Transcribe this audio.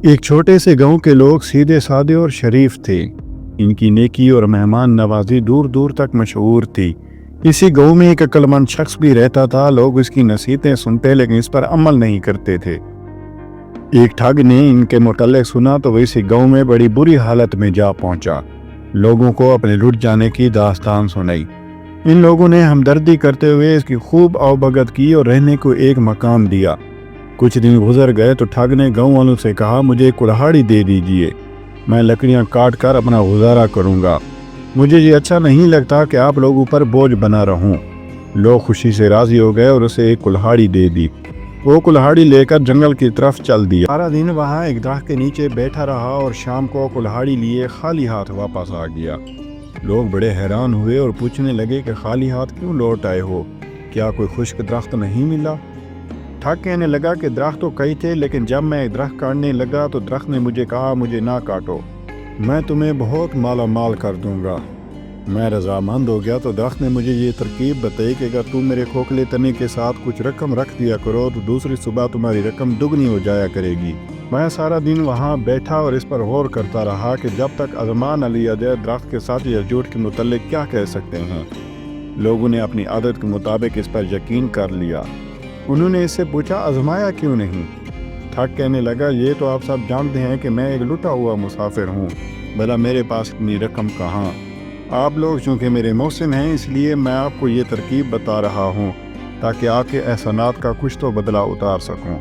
ایک چھوٹے سے گاؤں کے لوگ سیدھے سادے اور شریف تھے۔ ان کی نیکی اور مہمان نوازی دور دور تک مشہور تھی۔ اسی گاؤں میں ایک عقل مند شخص بھی رہتا تھا۔ لوگ اس کی نصیحتیں سنتے لیکن اس پر عمل نہیں کرتے تھے۔ ایک ٹھگ نے ان کے متعلق سنا تو وہ اسی گاؤں میں بڑی بری حالت میں جا پہنچا۔ لوگوں کو اپنے لٹ جانے کی داستان سنائی۔ ان لوگوں نے ہمدردی کرتے ہوئے اس کی خوب آؤبھگت کی اور رہنے کو ایک مکان دیا۔ کچھ دن گزر گئے تو ٹھگ نے گاؤں والوں سے کہا، مجھے کلہاڑی دے دیجئے، میں لکڑیاں کاٹ کر اپنا گزارا کروں گا۔ مجھے یہ اچھا نہیں لگتا کہ آپ لوگوں پر بوجھ بنا رہوں۔ لوگ خوشی سے راضی ہو گئے اور اسے ایک کلہاڑی دے دی۔ وہ کلہاڑی لے کر جنگل کی طرف چل دیا۔ سارا دن وہاں ایک درخت کے نیچے بیٹھا رہا اور شام کو کلہاڑی لیے خالی ہاتھ واپس آ گیا۔ لوگ بڑے حیران ہوئے اور پوچھنے لگے کہ خالی ہاتھ کیوں لوٹ آئے ہو؟ کیا کوئی خشک درخت نہیں ملا؟ ٹھگ کہنے لگا کہ درخت تو کئی تھے، لیکن جب میں ایک درخت کاٹنے لگا تو درخت نے مجھے کہا، مجھے نہ کاٹو، میں تمہیں بہت مالا مال کر دوں گا۔ میں رضامند ہو گیا تو درخت نے مجھے یہ ترکیب بتائی کہ اگر تم میرے کھوکھلے تنے کے ساتھ کچھ رقم رکھ دیا کرو تو دوسری صبح تمہاری رقم دگنی ہو جایا کرے گی۔ میں سارا دن وہاں بیٹھا اور اس پر غور کرتا رہا کہ جب تک آزما نہ لیا جائے درخت کے ساتھ یا جھوٹ کے متعلق کیا کہہ سکتے ہیں۔ لوگوں نے اپنی عادت کے مطابق اس پر یقین کر لیا۔ انہوں نے اس سے پوچھا، آزمایا کیوں نہیں؟ ٹھگ کہنے لگا، یہ تو آپ سب جانتے ہیں کہ میں ایک لٹا ہوا مسافر ہوں، بھلا میرے پاس اتنی رقم کہاں؟ آپ لوگ چونکہ میرے محسن ہیں اس لیے میں آپ کو یہ ترکیب بتا رہا ہوں تاکہ آپ کے احسانات کا کچھ تو بدلہ اتار سکوں۔